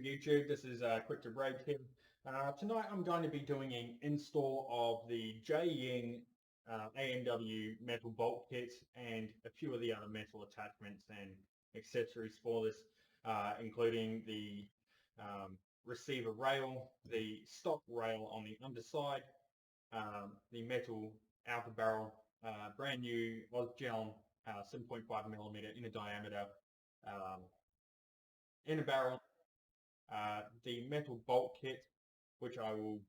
YouTube. This is Quick to Break here. Tonight I'm going to be doing an install of the J-Ying AMW metal bolt kit and a few of the other metal attachments and accessories for this, including the receiver rail, the stock rail on the underside, the metal outer barrel, brand new Osgel 7.5mm inner diameter inner barrel, the metal bolt kit, which I will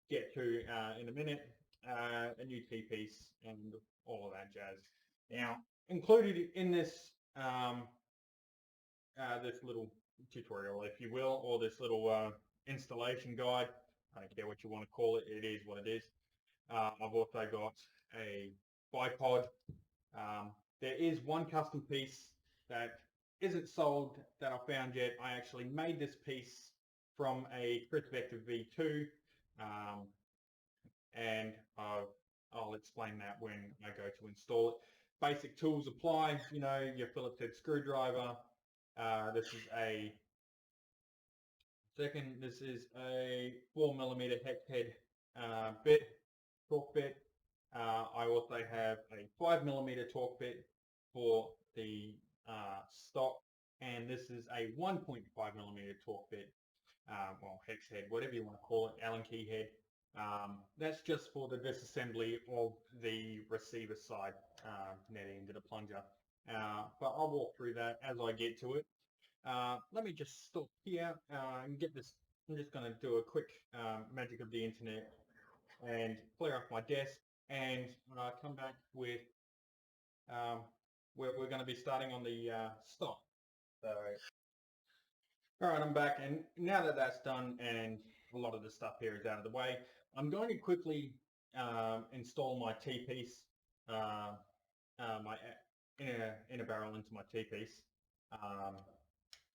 get to in a minute, a new T-piece, and all of that jazz. Now, included in this this little tutorial, if you will, or this little installation guide, I don't care what you want to call it, it is what it is. I've also got a bipod. There is one custom piece that isn't sold that I found yet. I actually made this piece from a Chris Vector V2, and I'll explain that when I go to install it. Basic tools apply, you know, your Phillips head screwdriver. This is a 4mm hex head bit, torque bit. I also have a 5mm torque bit for the stock, and this is a 1.5mm torque bit, well, hex head, whatever you want to call it, Allen key head. That's just for the disassembly of the receiver side net end of the plunger. But I'll walk through that as I get to it. Let me just stop here and get this. I'm just going to do a quick magic of the internet and clear off my desk, and come back with we're going to be starting on the stock. So, all right, I'm back, and now that that's done and a lot of the stuff here is out of the way, I'm going to quickly install my T-piece, my inner barrel into my T-piece,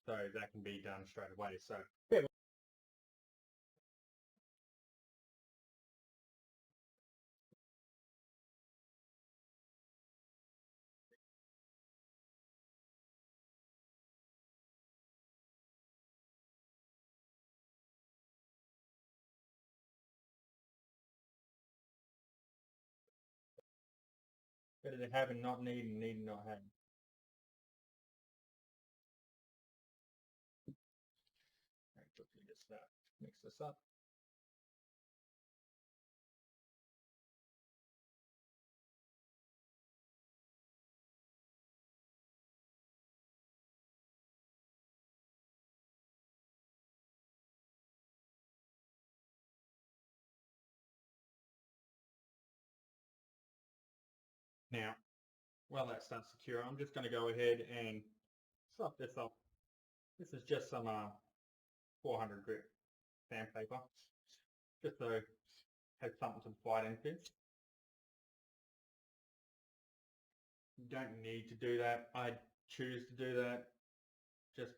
so that can be done straight away. So yeah. Better to have and not need, and need and not have. Right, quickly just mix this up. Now, while that's not secure, I'm just going to go ahead and slap this up. This is just some 400 grit sandpaper, just so it has something to bite into. You don't need to do that. I choose to do that just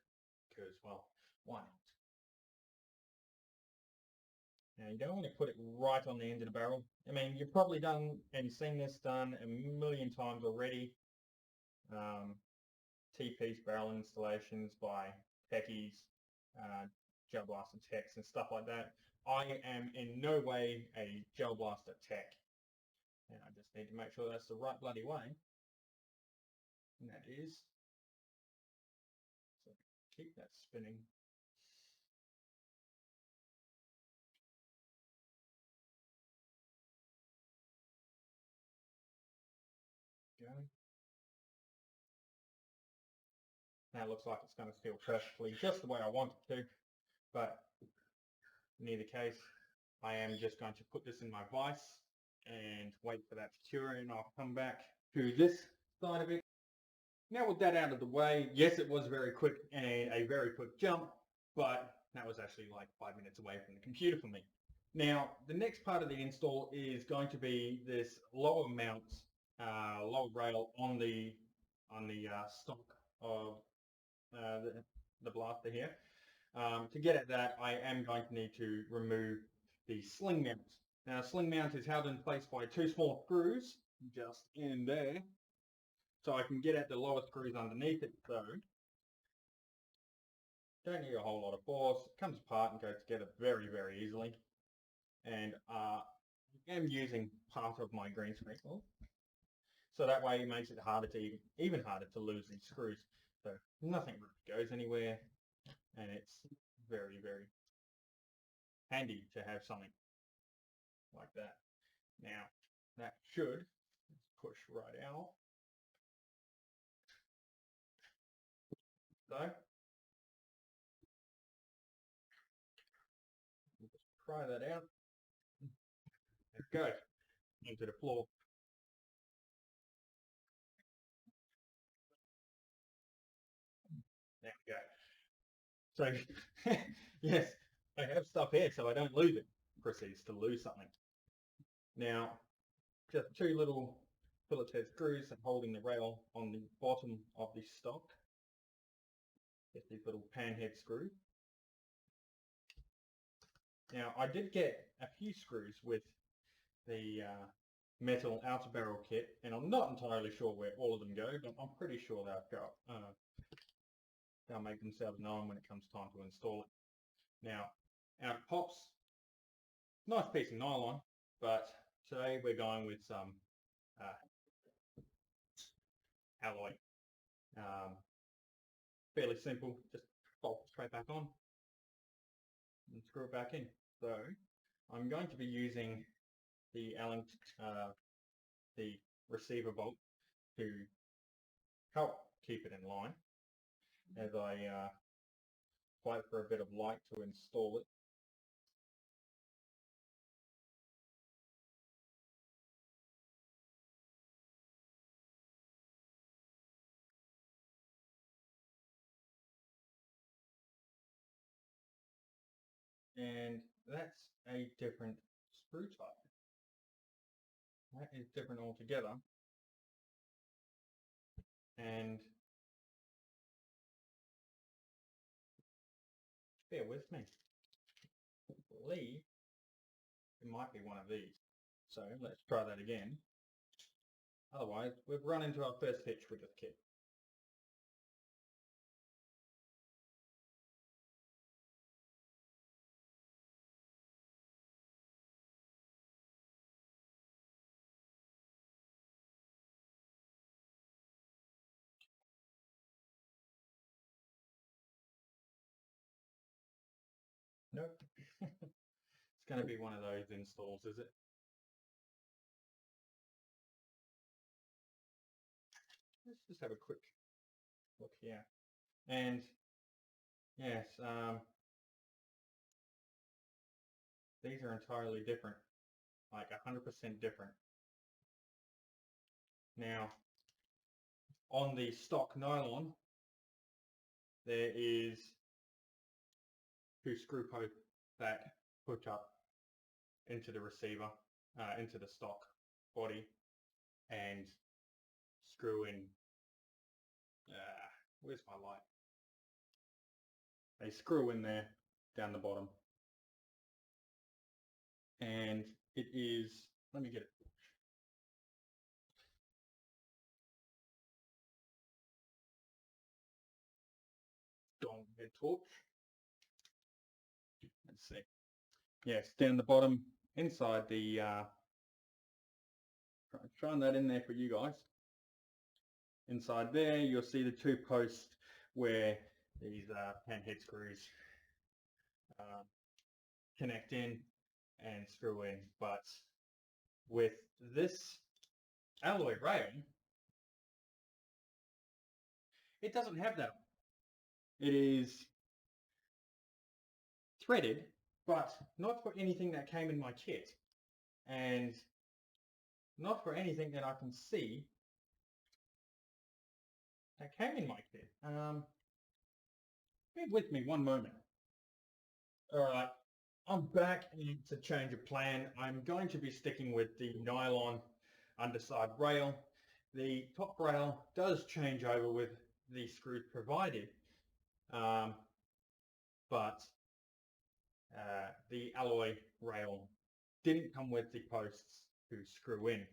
because, well, why not? Now, you don't want to put it right on the end of the barrel. I mean, you've probably done and seen this done a million times already. T-piece barrel installations by techies, gel blaster techs and stuff like that. I am in no way a gel blaster tech, and I just need to make sure that's the right bloody way, and that is. So keep that spinning. Go. Now it looks like it's going to seal perfectly just the way I want it to, but in either case, I am just going to put this in my vise and wait for that to cure, and I'll come back to this side of it. Now with that out of the way, yes, it was very quick and a very quick jump, but that was actually like 5 minutes away from the computer for me. Now, the next part of the install is going to be this lower mount, lower rail on the stock of the blaster here. To get at that, I am going to need to remove the sling mount. Now, sling mount is held in place by two small screws just in there. So I can get at the lower screws underneath it, so don't need a whole lot of force. It comes apart and goes together very, very easily. And I am using part of my green screen. So that way it makes it harder to even harder to lose these screws. So nothing really goes anywhere, and it's very, very handy to have something like that. Now that should push right out. So just try that out. There it goes into the floor. There we go. So yes, I have stuff here so I don't lose it. Proceeds to lose something. Now, just two little Phillips head screws holding the rail on the bottom of the stock. Just these little pan head screws. Now, I did get a few screws with the metal outer barrel kit, and I'm not entirely sure where all of them go, but I'm pretty sure they'll make themselves known when it comes time to install it. Now, out it pops. Nice piece of nylon, but today we're going with some alloy. Fairly simple, just bolt it straight back on and screw it back in. So I'm going to be using the the receiver bolt to help keep it in line as I wait for a bit of light to install it. And that's a different screw type. That is different altogether. And bear with me. I believe it might be one of these. So let's try that again. Otherwise, we've run into our first hitch with this kit. Nope. It's going to be one of those installs, is it? Let's just have a quick look here. And yes, these are entirely different, like 100% different. Now, on the stock nylon, there is two screw posts that hook up into the receiver, into the stock body, and screw in. Where's my light? They screw in there down the bottom, and it is. Let me get it. Dong head torch. Let's see. Yes, down the bottom, inside the. Throwing that in there for you guys. Inside there, you'll see the two posts where these pan head screws connect in and screw in. But with this alloy rail, it doesn't have that. It is threaded, but not for anything that came in my kit, and not for anything that I can see that came in my kit. Bear with me one moment. All right, I'm back, and it's a change of plan. I'm going to be sticking with the nylon underside rail. The top rail does change over with the screws provided, but the alloy rail didn't come with the posts to screw in.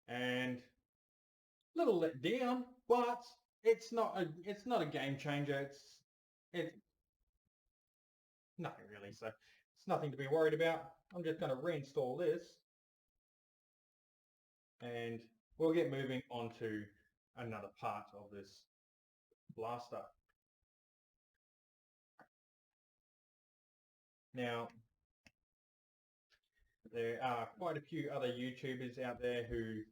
And a little let down, but it's not a game changer. nothing really, so it's nothing to be worried about. I'm just going to reinstall this and we'll get moving on to another part of this blaster. Now, there are quite a few other YouTubers out there who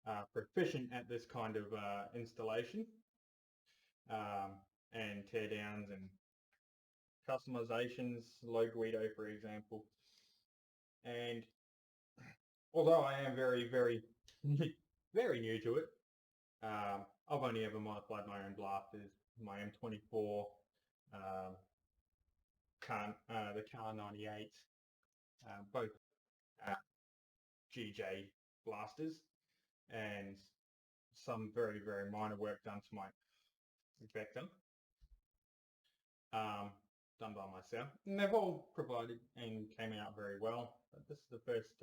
are proficient at this kind of installation and teardowns and customizations, low Guido for example. And although I am very, very, very new to it, I've only ever modified my own blasters, my M24, the Car 98, both GJ blasters, and some very, very minor work done to my Vector, done by myself. And they've all provided and came out very well. But this is the first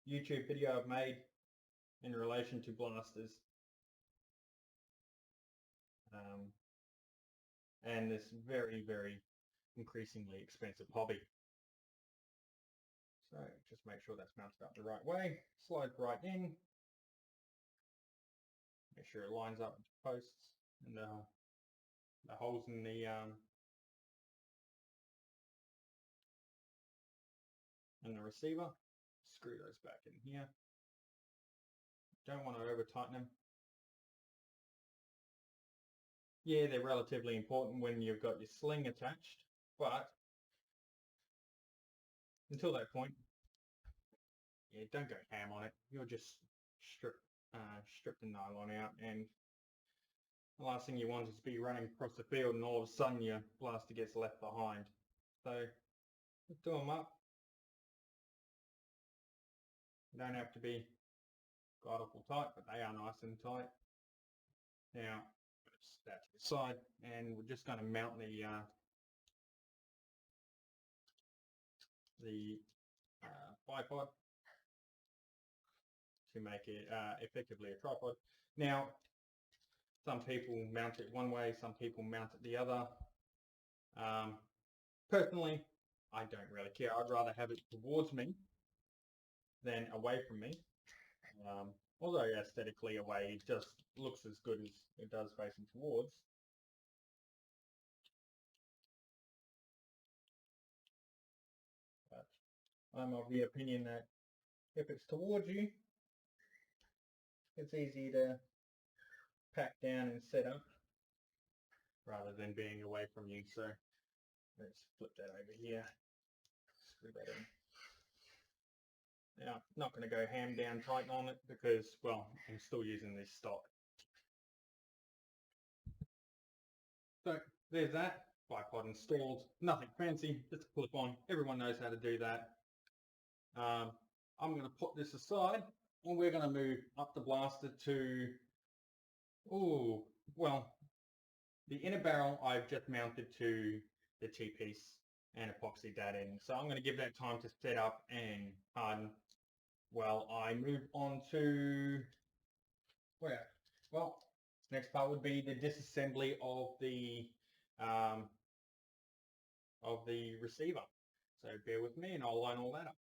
YouTube video I've made in relation to blasters. And this very, very increasingly expensive hobby. So just make sure that's mounted up the right way. Slide right in. Make sure it lines up with the posts and the holes in the receiver. Screw those back in here. Don't want to over tighten them. Yeah, they're relatively important when you've got your sling attached, but until that point, yeah, don't go ham on it. You'll just strip the nylon out, and the last thing you want is to be running across the field and all of a sudden your blaster gets left behind. So just do them up. They don't have to be god awful tight, but they are nice and tight. Now, set that to the side, and we're just going to mount the bipod to make it effectively a tripod. Now, some people mount it one way, some people mount it the other. Personally, I don't really care. I'd rather have it towards me than away from me. Although aesthetically away, it just looks as good as it does facing towards. But I'm of the opinion that if it's towards you, it's easy to pack down and set up rather than being away from you. So let's flip that over here, screw that in. Now, I'm not going to go ham down tight on it because, well, I'm still using this stock. So there's that, bipod installed, nothing fancy, just a clip on. Everyone knows how to do that. I'm going to put this aside and we're going to move up the blaster to, well, the inner barrel I've just mounted to the T-piece and epoxy that in. So I'm going to give that time to set up and harden while I move on to, where? Well, next part would be the disassembly of the receiver. So bear with me and I'll line all that up.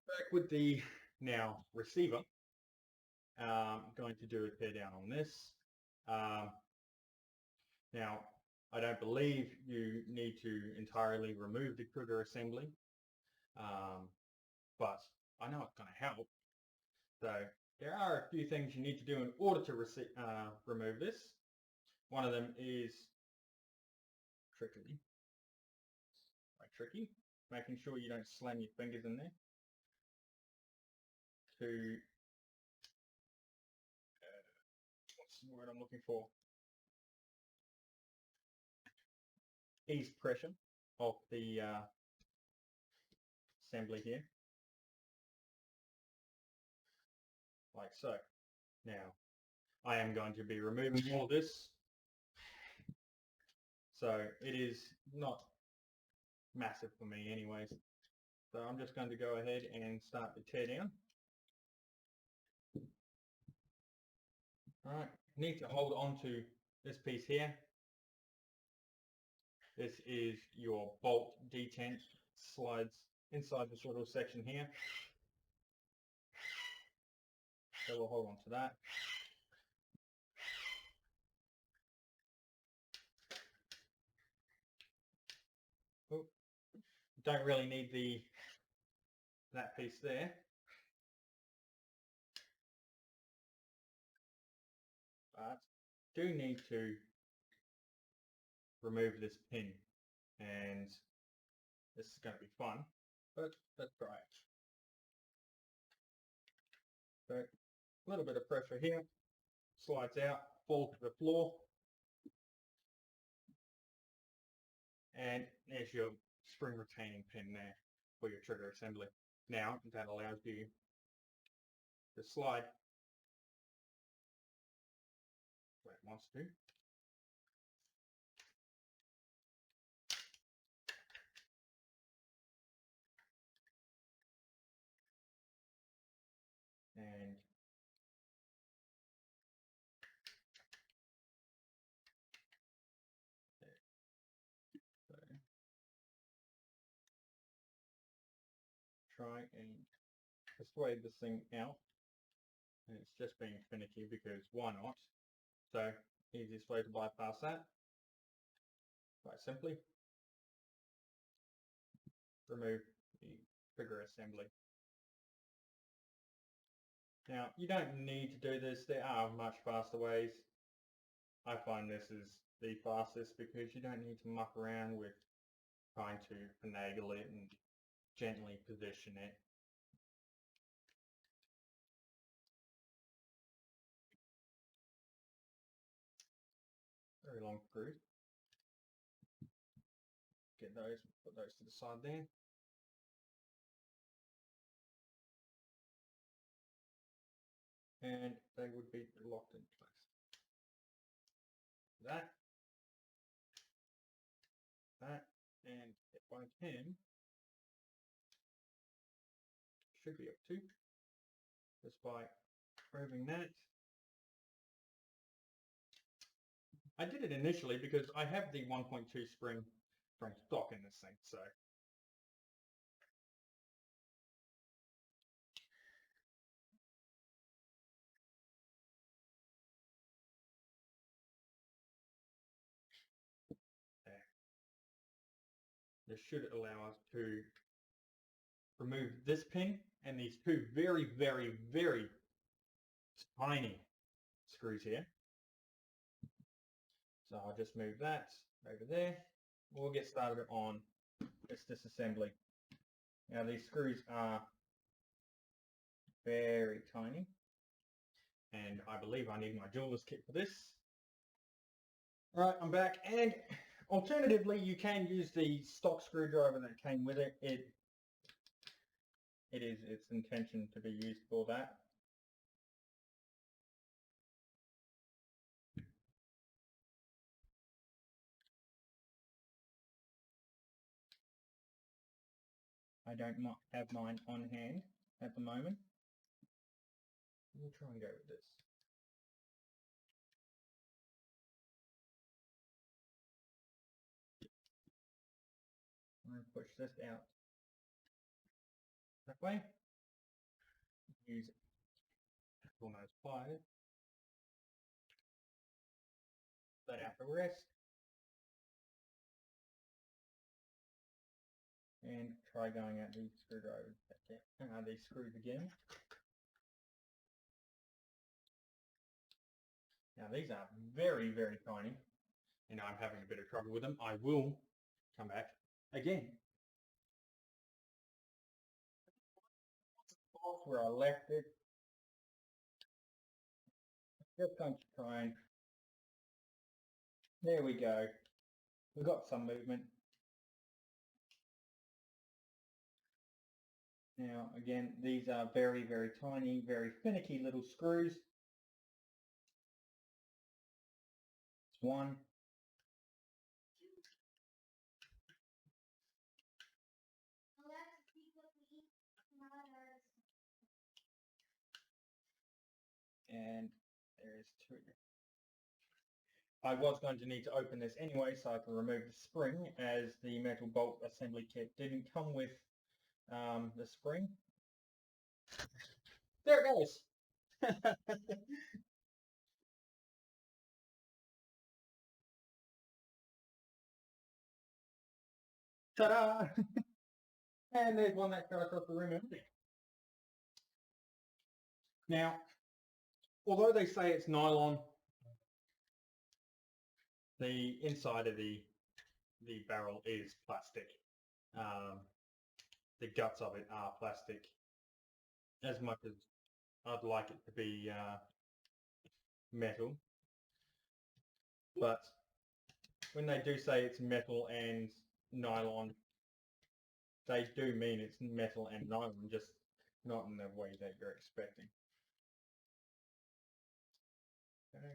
Back with the now receiver. I'm going to do a tear down on this. Now, I don't believe you need to entirely remove the trigger assembly, but I know it's going to help. So there are a few things you need to do in order to remove this. One of them is tricky, making sure you don't slam your fingers in there to, what's the word I'm looking for? Ease pressure of the assembly here, like so. Now, I am going to be removing all of this, so it is not massive for me anyways. So I'm just going to go ahead and start the tear down. All right, need to hold on to this piece here This is your bolt detent, slides inside this little section here. So we'll hold on to that. Oh, don't really need that piece there. But do need to remove this pin, and this is going to be fun, but let's try it. So a little bit of pressure here, slides out, falls to the floor, and there's your spring retaining pin there for your trigger assembly. Now that allows you to slide where it wants to. And so try and persuade this thing out. And it's just being finicky because why not? So easiest way to bypass that, quite simply, remove the trigger assembly. Now you don't need to do this, there are much faster ways. I find this is the fastest because you don't need to muck around with trying to finagle it and gently position it. Very long screws. Get those, put those to the side there. And they would be locked in place. That, and if I can, should be up to, just by removing that. I did it initially because I have the 1.2 spring from stock in this thing, so there. This should allow us to remove this pin and these two very, very, very tiny screws here. So I'll just move that over there. We'll get started on this disassembly. Now these screws are very tiny, and I believe I need my jeweler's kit for this. Right, I'm back, and alternatively you can use the stock screwdriver that came with it. It is its intention to be used for that. I don't have mine on hand at the moment. We'll try and go with this. I'm going to push this out that way. Use almost pliers. Let out the rest. And try going at these screwdrivers, these screws again. Now these are very, very tiny, and I'm having a bit of trouble with them. I will come back again. Off where I left it. Just going to try and, there we go. We've got some movement. Now again, these are very, very tiny, very finicky little screws. It's one. And there's two. I was going to need to open this anyway so I can remove the spring, as the metal bolt assembly kit didn't come with the spring. There it goes! Ta-da! And there's one that cut across the room empty. Now, although they say it's nylon, the inside of the barrel is plastic. The guts of it are plastic. As much as I'd like it to be metal, but when they do say it's metal and nylon, they do mean it's metal and nylon, just not in the way that you're expecting. Okay.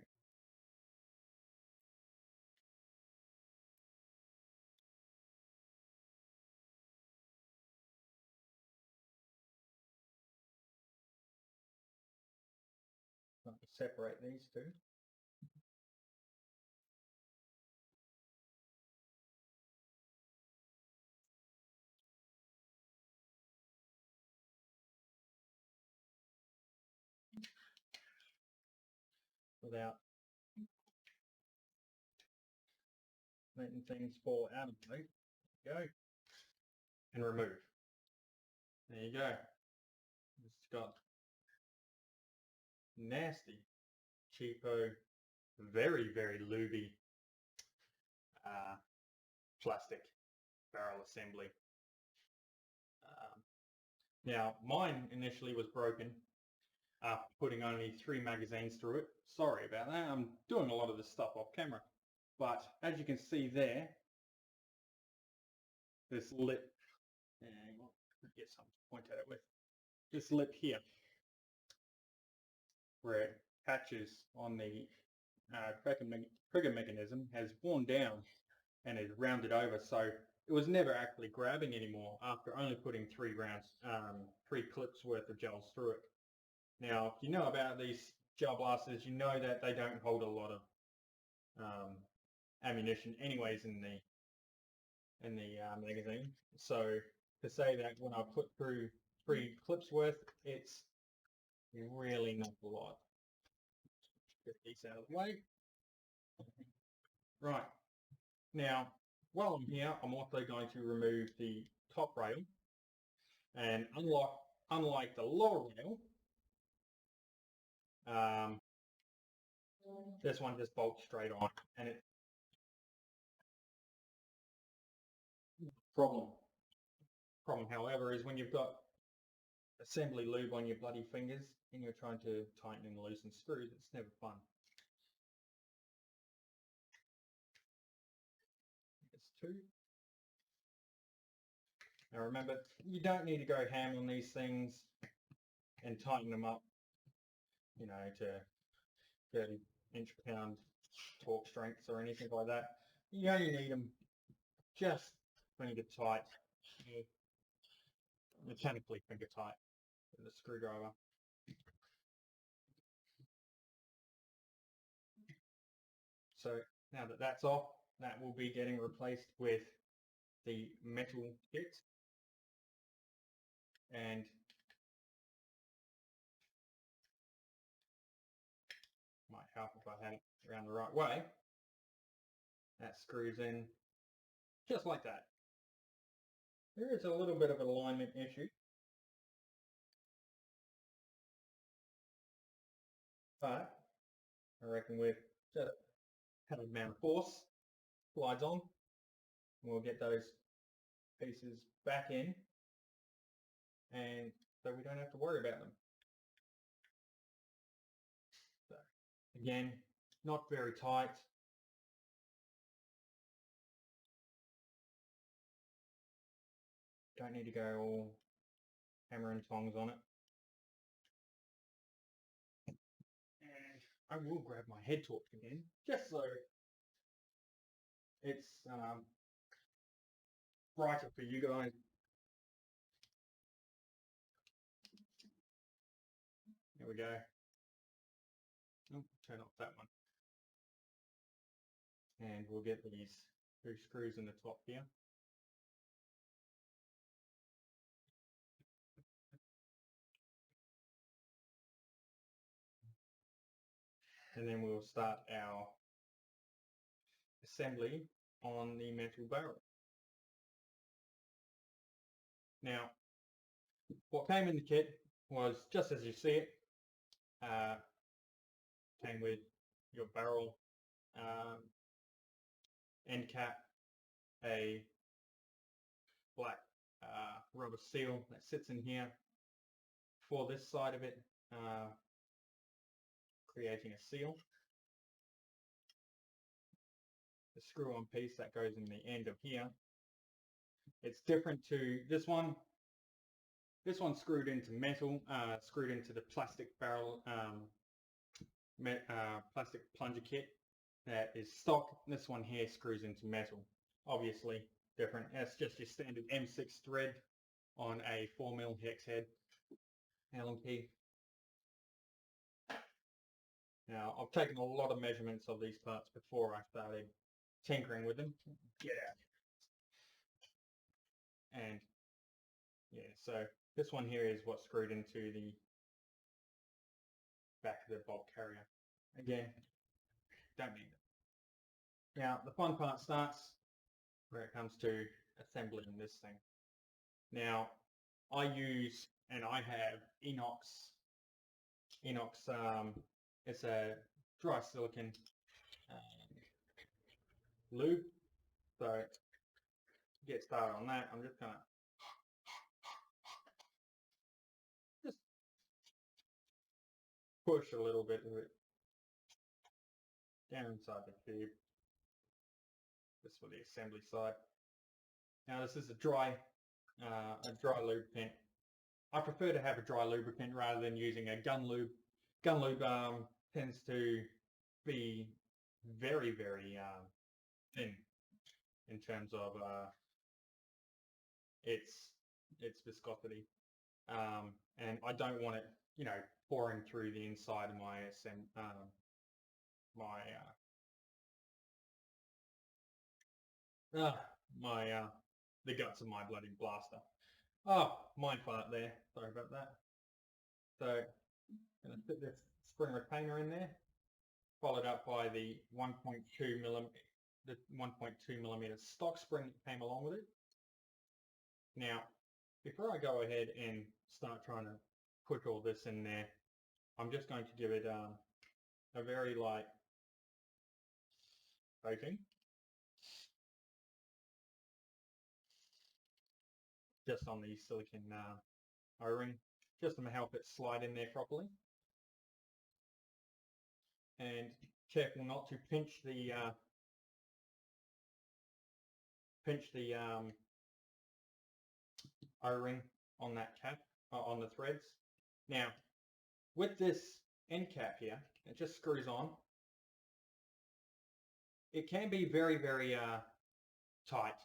I'll separate these two. Without letting things fall out of the way. Go. And remove. There you go. It's got nasty, cheapo, very, very lubey plastic barrel assembly. Now, mine initially was broken after putting only 3 magazines through it. Sorry about that. I'm doing a lot of this stuff off camera. But as you can see there, this lip, and I'll get something to point at it with. This lip here, where it catches on the trigger mechanism, has worn down and is rounded over, so it was never actually grabbing anymore after only putting 3 clips worth of gels through it. Now, if you know about these gel blasters, you know that they don't hold a lot of ammunition anyways in the magazine. So to say that when I put through 3 clips worth, it's really not a lot. Get these out of the way. Right. Now, while I'm here, I'm also going to remove the top rail, and unlike the lower rail, this one just bolts straight on, and it problem, however, is when you've got assembly lube on your bloody fingers and you're trying to tighten and loosen screws, it's never fun. It's 2. Now remember, you don't need to go ham on these things and tighten them up, you know, to 30 inch-pound torque strengths or anything like that. You only need them just finger tight, mechanically finger tight with a screwdriver. So now that that's off, that will be getting replaced with the metal kit, and might help if I had it around the right way. That screws in just like that. There is a little bit of an alignment issue, but I reckon with just a amount of force, slides on, and we'll get those pieces back in, and so we don't have to worry about them. So again, not very tight. Don't need to go all hammer and tongs on it. And I will grab my head torch again, just so it's brighter for you guys. Here we go. Oh, turn off that one. And we'll get these 2 screws in the top here. And then we'll start our assembly on the metal barrel. Now, what came in the kit was just as you see it. Came with your barrel end cap, a black rubber seal that sits in here for this side of it, creating a seal. The screw-on piece that goes in the end of here. It's different to this one. This one's screwed into metal, screwed into the plastic barrel, plastic plunger kit that is stock. This one here screws into metal. Obviously different. That's just your standard M6 thread on a 4mm hex head Allen key. Now, I've taken a lot of measurements of these parts before I started tinkering with them. Get out. And yeah, so this one here is what's screwed into the back of the bolt carrier. Again, don't need it. Now, the fun part starts where it comes to assembling this thing. Now, I use, and I have Inox, it's a dry silicon lube. So to get started on that, I'm just gonna push a little bit of it down inside the tube. This for the assembly side. Now this is a dry lubricant. I prefer to have a dry lubricant rather than using a gun lube. Gun lube tends to be very, very thin in terms of its viscosity, and I don't want it, you know, pouring through the inside of my the guts of my bloody blaster. Oh, mind fart there. Sorry about that. So I'm going to put this spring retainer in there, followed up by the 1.2 millimeter stock spring that came along with it. Now, before I go ahead and start trying to put all this in there, I'm just going to give it a very light coating. Just on the silicon O-ring, just to help it slide in there properly. And careful not to pinch the O-ring on that cap, on the threads. Now, with this end cap here, it just screws on. It can be very, very tight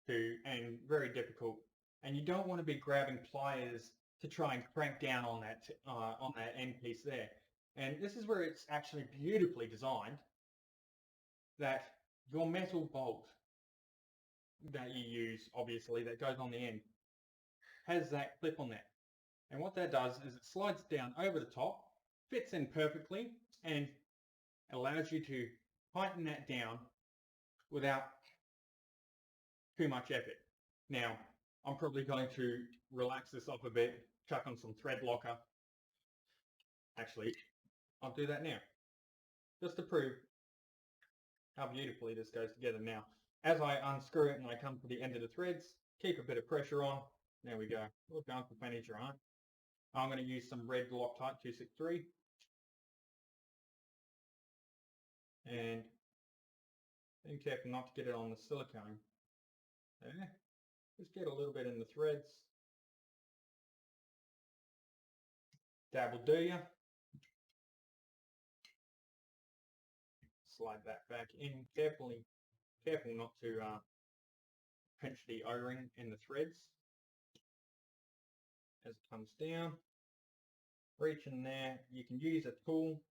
and very difficult, and you don't want to be grabbing pliers to try and crank down on that end piece there. And this is where it's actually beautifully designed, that your metal bolt that you use, obviously, that goes on the end, has that clip on there. And what that does is it slides down over the top, fits in perfectly, and allows you to tighten that down without too much effort. Now, I'm probably going to relax this up a bit, chuck on some thread locker. Actually, I'll do that now, just to prove how beautifully this goes together. Now, as I unscrew it and I come to the end of the threads, keep a bit of pressure on. There we go. We're going for furniture, right? I'm going to use some red Loctite 263. And be careful not to get it on the silicone. There. Just get a little bit in the threads. Dabble do ya. Slide that back in carefully. Careful not to pinch the O-ring in the threads as it comes down. Reach in there. You can use a tool.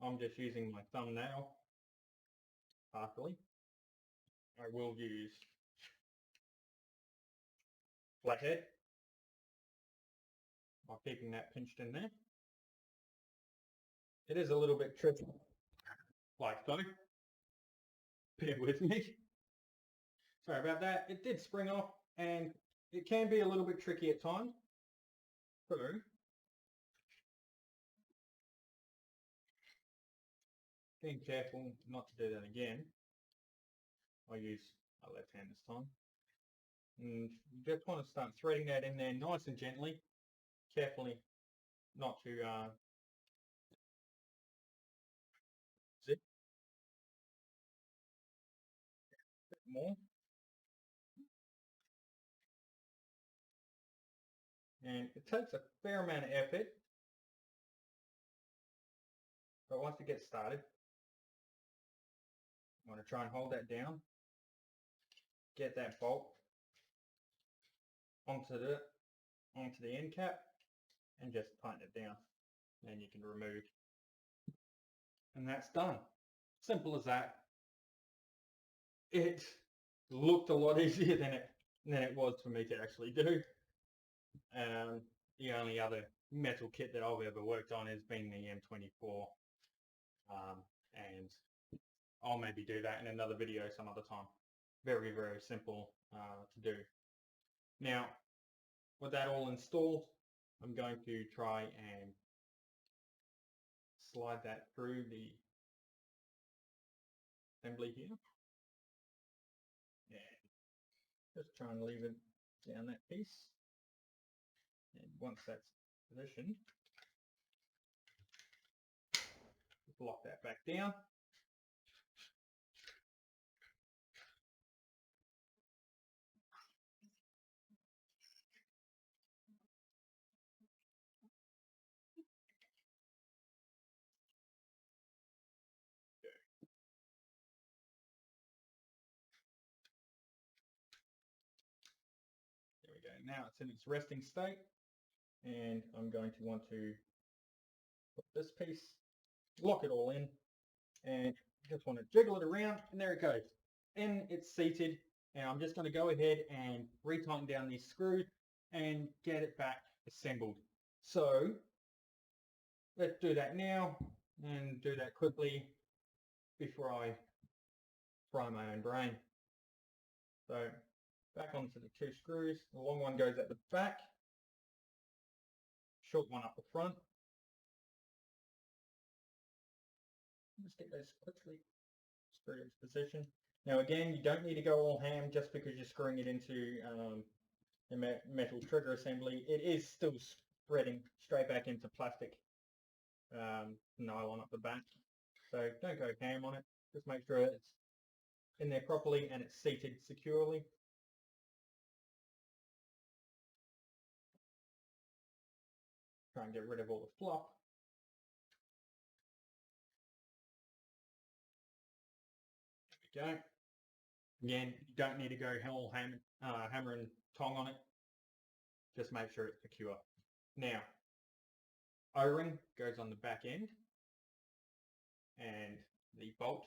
I'm just using my thumbnail partially. I will use flathead while keeping that pinched in there. It is a little bit tricky, like so. Bear with me. Sorry about that. It did spring off, and it can be a little bit tricky at times. So, being careful not to do that again. I'll use my left hand this time. And you just want to start threading that in there nice and gently, carefully, not to zip a bit more. And it takes a fair amount of effort, but once it gets started, I want to try and hold that down, get that bolt onto the end cap, and just tighten it down. And you can remove, and that's done. Simple as that. It looked a lot easier than it was for me to actually do. The only other metal kit that I've ever worked on has been the M24, and I'll maybe do that in another video some other time. Very, very simple to do. Now, with that all installed, I'm going to try and slide that through the assembly here. And just try and leave it down that piece. And once that's positioned, lock that back down. There we go. Now it's in its resting state, and I'm going to want to put this piece, lock it all in, and just want to jiggle it around, and there it goes. And it's seated, and I'm just going to go ahead and retighten down these screws and get it back assembled. So let's do that now, and do that quickly before I fry my own brain. So back onto the two screws. The long one goes at the back, short one up the front. Just get those quickly screwed into position. Now again, you don't need to go all ham just because you're screwing it into the metal trigger assembly. It is still spreading straight back into plastic nylon up the back. So don't go ham on it. Just make sure it's in there properly and it's seated securely. Try and get rid of all the fluff. There we go. Again, you don't need to go all hammer and tong on it. Just make sure it's secure. Now, O-ring goes on the back end, and the bolt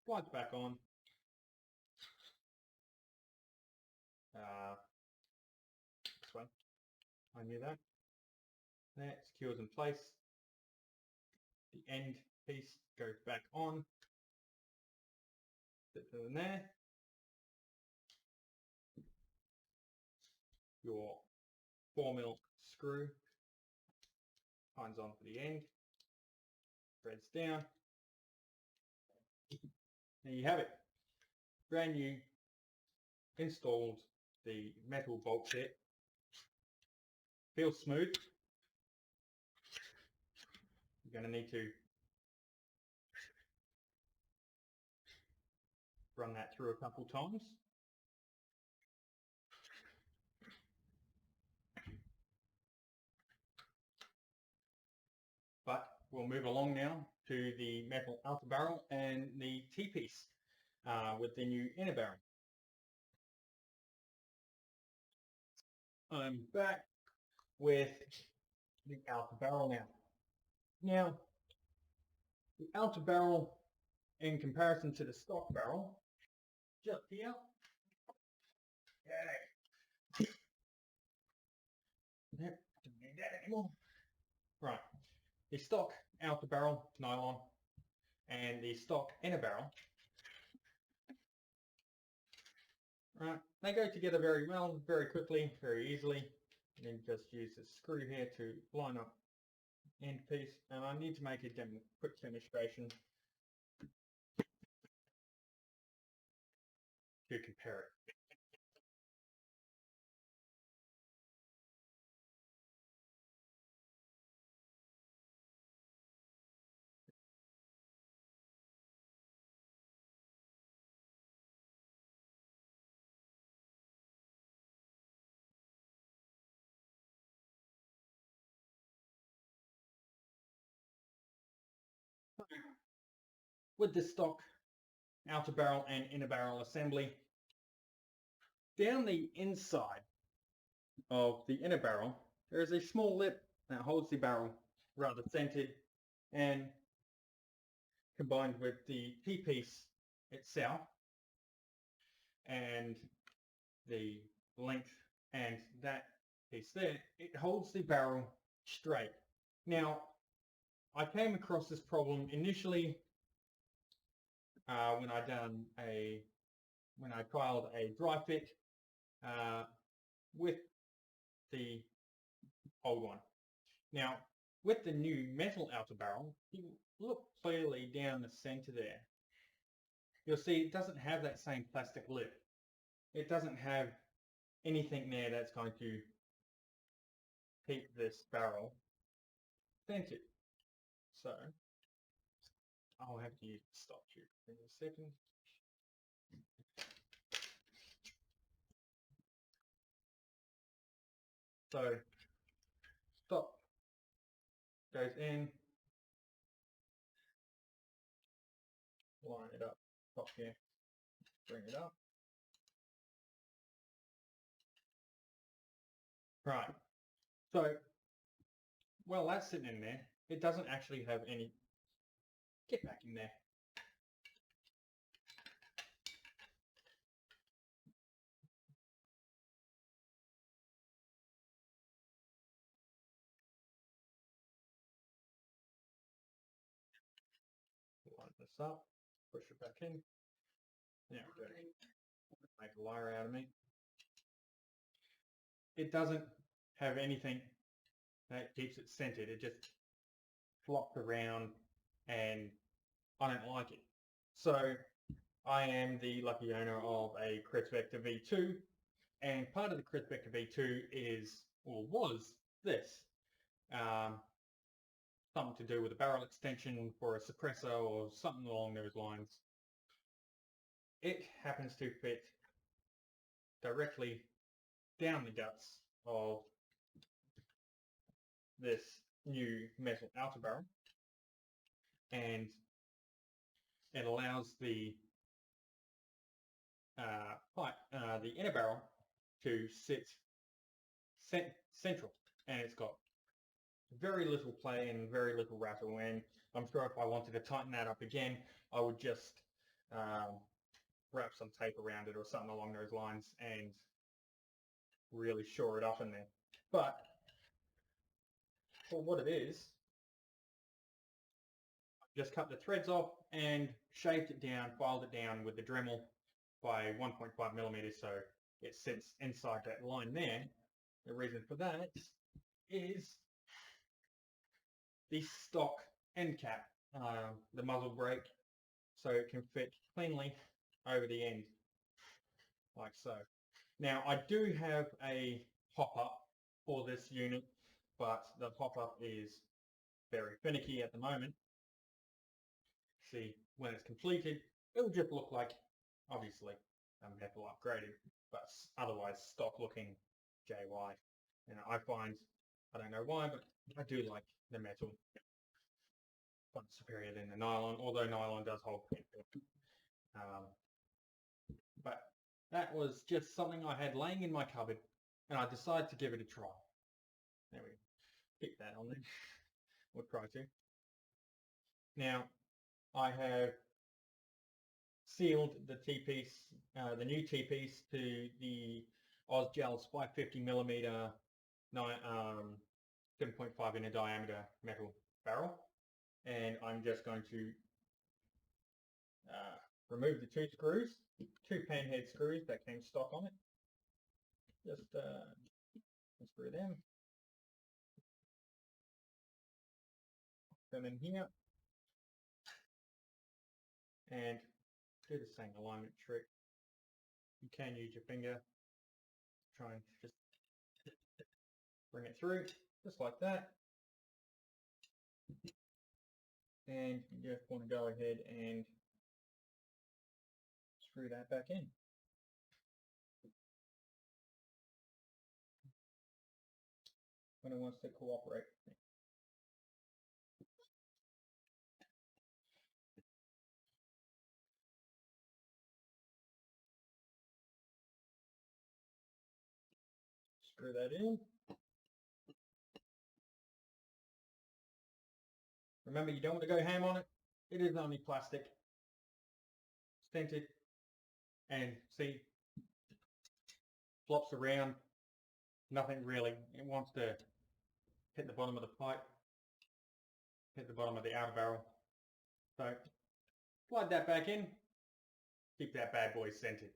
slides back on. This one, I knew that. That secures in place. The end piece goes back on. Fit it in there. Your 4mm screw finds onto the end, threads down. There you have it. Brand new installed the metal bolt set. Feels smooth. You're going to need to run that through a couple times. But we'll move along now to the metal outer barrel and the T-piece with the new inner barrel. I'm back with the outer barrel now. Now, the outer barrel in comparison to the stock barrel, just here. Yay. Yep, don't need that anymore. Right, the stock outer barrel nylon and the stock inner barrel, right, they go together very well, very quickly, very easily. And then just use the screw here to line up end piece, and I need to make a quick demonstration to compare it. With the stock outer barrel and inner barrel assembly, down the inside of the inner barrel, there is a small lip that holds the barrel rather centered, and combined with the T-piece itself and the length and that piece there, it holds the barrel straight. Now, I came across this problem initially when I trialed a dry fit with the old one. Now, with the new metal outer barrel, you look clearly down the center there. You'll see it doesn't have that same plastic lip. It doesn't have anything there that's going to keep this barrel centered. So I'll have to use the stop tube in a second. So stop goes in, line it up, top here, bring it up. Right. So while that's sitting in there, it doesn't actually have any. Get back in there. Line this up, push it back in. Now make a liar out of me. It doesn't have anything that keeps it centered. It just flopped around, and I don't like it. So I am the lucky owner of a Chris Vector V2, and part of the Chris Vector V2 is, or was, this. Something to do with a barrel extension for a suppressor or something along those lines. It happens to fit directly down the guts of this new metal outer barrel, and it allows the the inner barrel to sit central, and it's got very little play and very little rattle, and I'm sure if I wanted to tighten that up again, I would just wrap some tape around it or something along those lines and really shore it up in there. But for what it is, just cut the threads off and shaved it down, filed it down with the Dremel by 1.5 millimeters, so it sits inside that line there. The reason for that is the stock end cap, the muzzle brake, so it can fit cleanly over the end, like so. Now, I do have a pop-up for this unit, but the pop-up is very finicky at the moment. See, when it's completed, it'll just look like, obviously, a metal upgraded, but otherwise stock looking JY. And I find, I don't know why, but I do like the metal but superior than the nylon, although nylon does hold painful. But that was just something I had laying in my cupboard, and I decided to give it a try. There we go. Keep that on there. We'll try to. Now, I have sealed the T-piece, the new T-piece to the Ozgel's 550mm 7.5 inch diameter metal barrel, and I'm just going to remove the two panhead screws that came stock on it. Just unscrew them. Them in here, and do the same alignment trick. You can use your finger, try and just bring it through, just like that. And you just want to go ahead and screw that back in. When it wants to cooperate with me. Screw that in. Remember, you don't want to go ham on it. It is only plastic, stented, and see, flops around. Nothing really. It wants to hit the bottom of the pipe, hit the bottom of the outer barrel. So slide that back in. Keep that bad boy scented.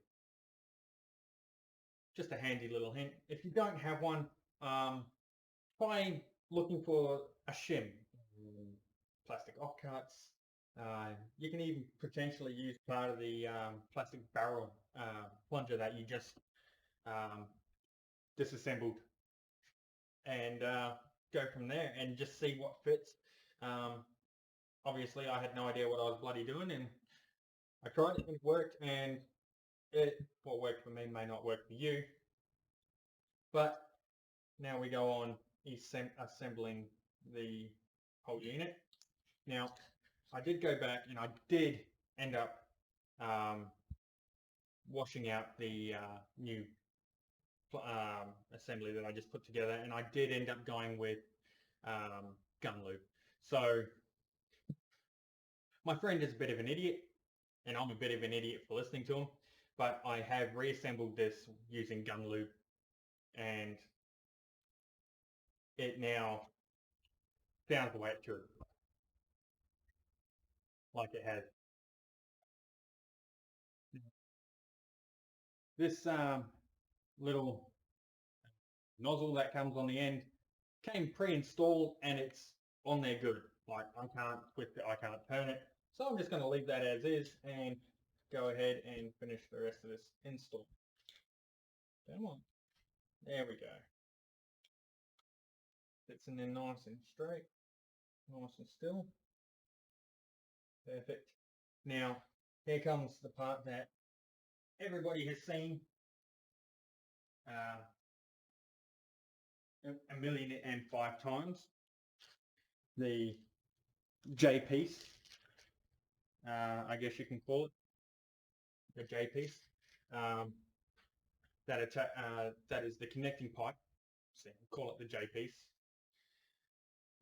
Just a handy little hint. If you don't have one, try looking for a shim. Plastic offcuts. You can even potentially use part of the plastic barrel plunger that you just disassembled, and go from there and just see what fits. Obviously, I had no idea what I was bloody doing, and I tried it and it worked, and what worked for me may not work for you. But now we go on assembling the whole unit. Now, I did go back and I did end up washing out the new assembly that I just put together, and I did end up going with gun lube. So my friend is a bit of an idiot, and I'm a bit of an idiot for listening to him, but I have reassembled this using gun lube, and it now sounds the way it should, like it has. This little nozzle that comes on the end came pre-installed, and it's on there good. Like, I can't twist it, I can't turn it. So I'm just going to leave that as is and go ahead and finish the rest of this install. Come on. There we go. Fits in there nice and straight, nice and still. Perfect. Now, here comes the part that everybody has seen a million and 5 times. The J piece, I guess you can call it, the J piece. That is the connecting pipe. So call it the J piece.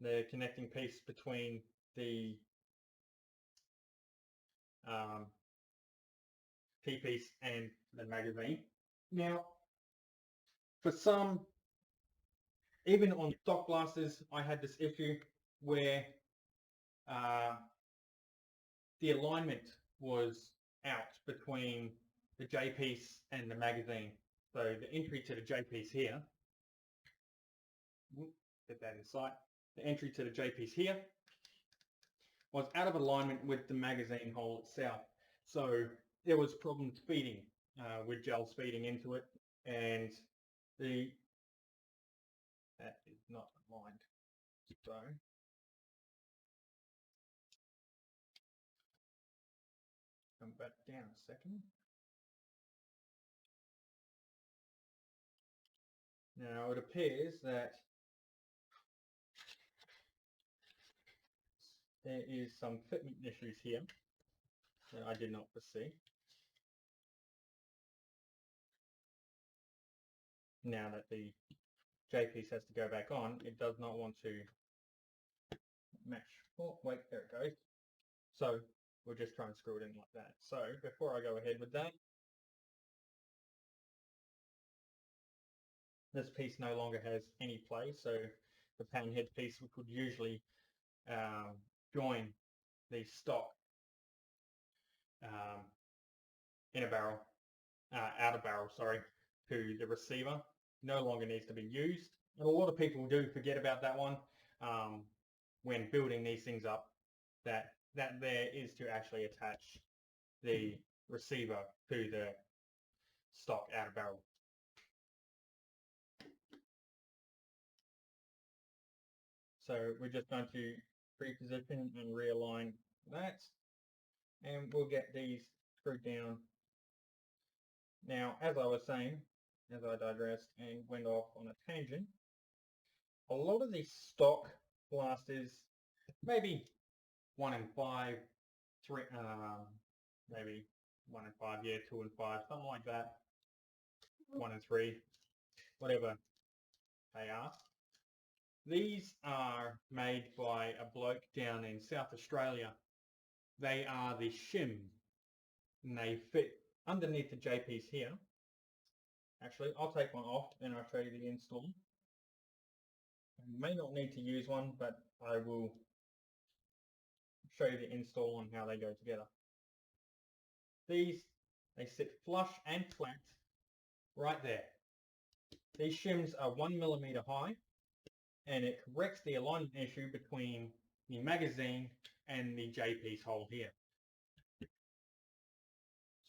The connecting piece between the T piece and the magazine. Now, for some, even on stock blasters, I had this issue where the alignment was out between the J piece and the magazine. So the entry to the J piece here, get that in sight, the entry to the J piece here was out of alignment with the magazine hole itself. So there was problems feeding, with gels feeding into it, and that is not aligned. So come back down a second. Now it appears that there is some fitment issues here that I did not foresee. Now that the J piece has to go back on, it does not want to mesh. Oh, wait, there it goes. So we'll just try and screw it in like that. So before I go ahead with that, this piece no longer has any play, so the pattern head piece we could usually join the stock in a barrel, out of barrel, sorry, to the receiver. No longer needs to be used. And a lot of people do forget about that one when building these things up, that there is to actually attach the receiver to the stock out of barrel. So we're just going to pre-position and realign that, and we'll get these screwed down. Now, as I was saying, as I digressed and went off on a tangent, a lot of these stock blasters, maybe 1 in 5, 3, maybe 1 in 5, yeah, 2 in 5, something like that, 1 in 3, whatever they are. These are made by a bloke down in South Australia. They are the shim, and they fit underneath the J piece here. Actually, I'll take one off and I'll show you the install. You may not need to use one, but I will show you the install on how they go together. These, they sit flush and flat right there. These shims are 1 millimeter high, and it corrects the alignment issue between the magazine and the J piece hole here.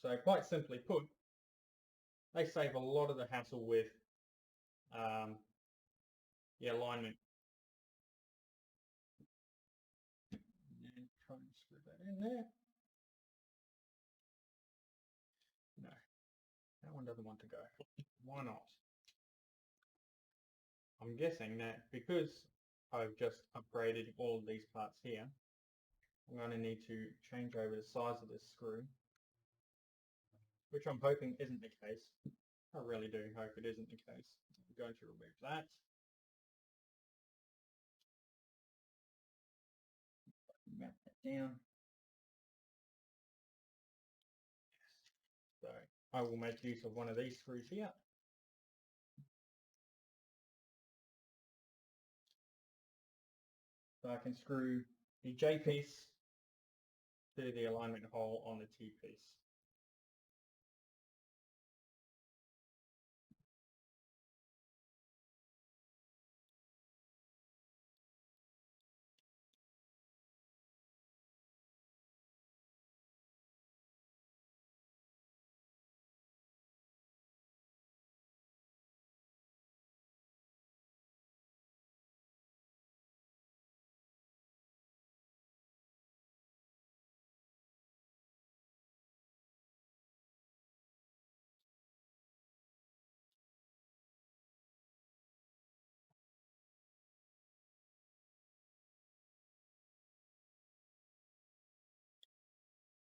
So quite simply put, they save a lot of the hassle with the alignment. And try and screw that in there. No, that one doesn't want to go. Why not? I'm guessing that because I've just upgraded all of these parts here, I'm going to need to change over the size of this screw, which I'm hoping isn't the case. I really do hope it isn't the case. I'm going to remove that. Mount that down. So I will make use of one of these screws here. So I can screw the J piece to the alignment hole on the T piece.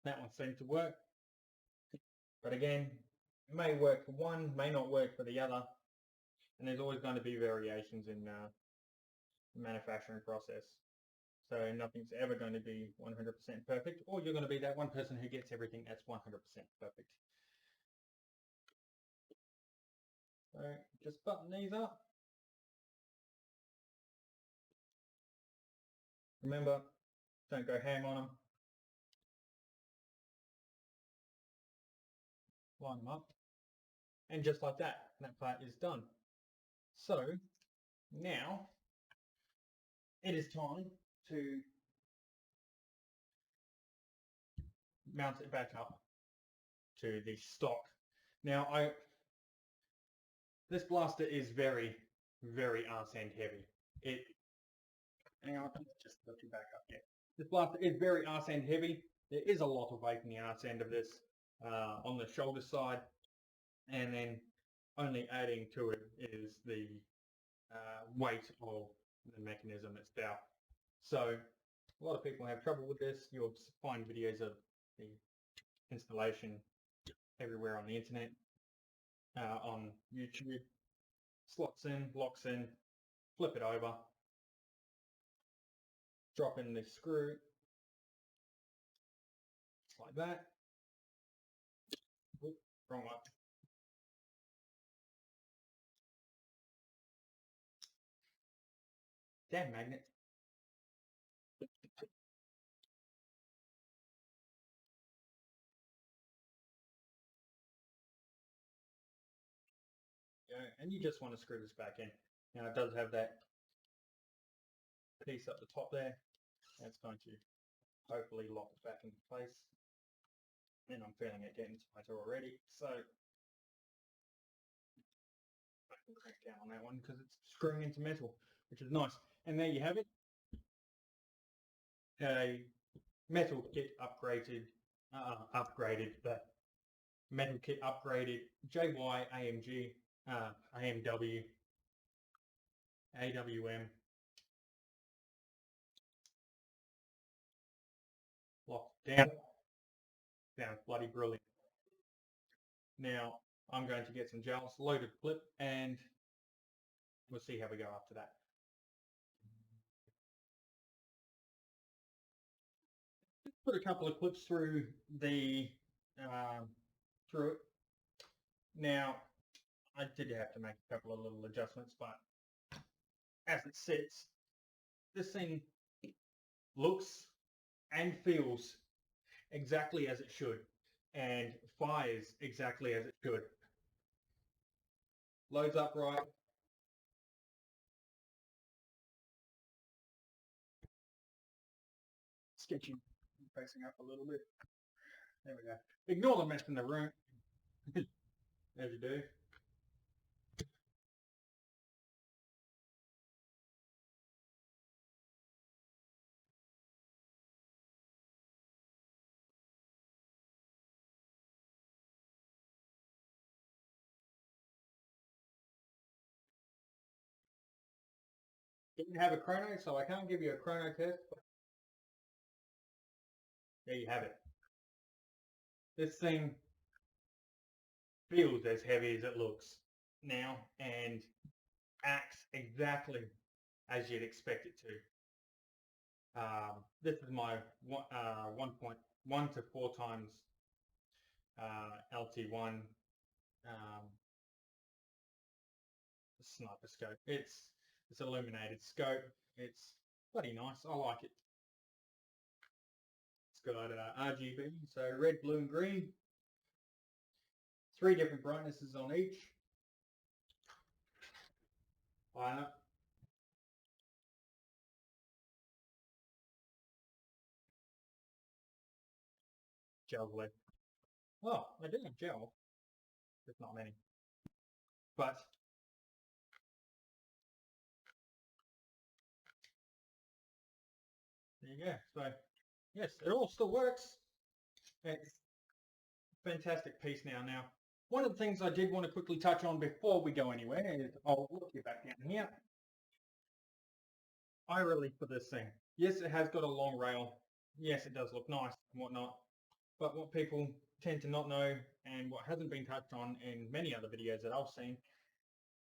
That one seemed to work. But again, it may work for one, may not work for the other. And there's always going to be variations in the manufacturing process. So nothing's ever going to be 100% perfect, or you're going to be that one person who gets everything that's 100% perfect. So just button these up. Remember, don't go ham on them. Line them up. And just like that, that part is done. So now it is time to mount it back up to the stock. Now this blaster is very, very arse end heavy. Hang on, just lift you back up here. This blaster is very arse end heavy. There is a lot of weight in the arse end of this on the shoulder side, and then only adding to it is the weight of the mechanism itself. So a lot of people have trouble with this. You'll find videos of the installation everywhere on the internet, on YouTube. Slots in, locks in, flip it over, drop in the screw, like that. Oop, wrong one. Damn magnet. Yeah, and you just want to screw this back in. Now it does have that piece up the top there. That's going to hopefully lock it back into place. And I'm feeling it getting tighter already. So I can crank down on that one because it's screwing into metal, which is nice. And there you have it. A metal kit upgraded, but metal kit upgraded JY AMG, AMW, AWM locked down. Sounds bloody brilliant. Now I'm going to get some gels, loaded clip, and we'll see how we go after that. Put a couple of clips through the through it. Now I did have to make a couple of little adjustments, but as it sits, this thing looks and feels exactly as it should and fires exactly as it should. Loads up right. Sketchy, facing up a little bit. There we go. Ignore the mess in the room, as you do. Didn't have a chrono, so I can't give you a chrono test, but there you have it. This thing feels as heavy as it looks now and acts exactly as you'd expect it to. This is my 1.1 to 4 times LT1 sniper scope. It's illuminated scope. It's bloody nice. I like it. It's got RGB, so red, blue, and green. 3 different brightnesses on each. Line up. Gel left. Oh, I do have gel. There's not many. But there you go. So yes, it all still works. It's a fantastic piece now. Now, one of the things I did want to quickly touch on before we go anywhere is I'll look you back down here. I relief for this thing. Yes, it has got a long rail. Yes, it does look nice and whatnot. But what people tend to not know, and what hasn't been touched on in many other videos that I've seen,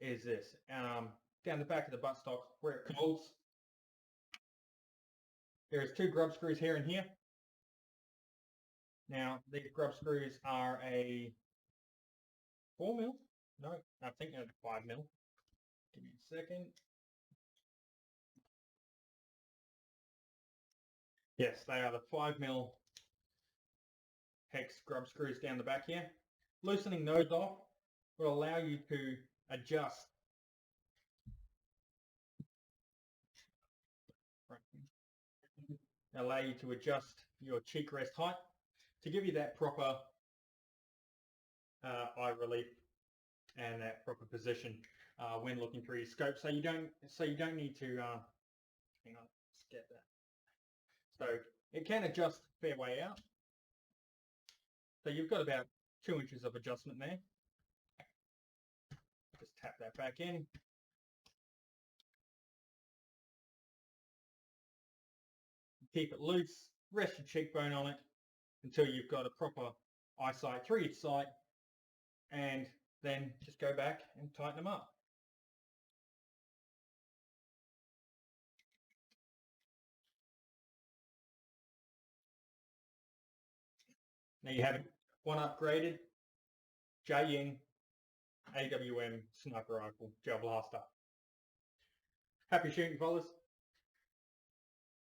is this. Down the back of the buttstock where it folds, there's 2 grub screws here and here. Now, these grub screws are a 4 mil? No, I think they're 5 mil. Give me a second. Yes, they are the 5 mil hex grub screws down the back here. Loosening those off will allow you to adjust your cheek rest height to give you that proper eye relief and that proper position when looking through your scope. So you don't need to hang on, let's get that. So it can adjust fair way out. So you've got about 2 inches of adjustment there. Just tap that back in. Keep it loose, rest your cheekbone on it until you've got a proper eyesight through your sight, and then just go back and tighten them up. There you have it. One upgraded JN AWM sniper rifle gel blaster. Happy shooting, fellas.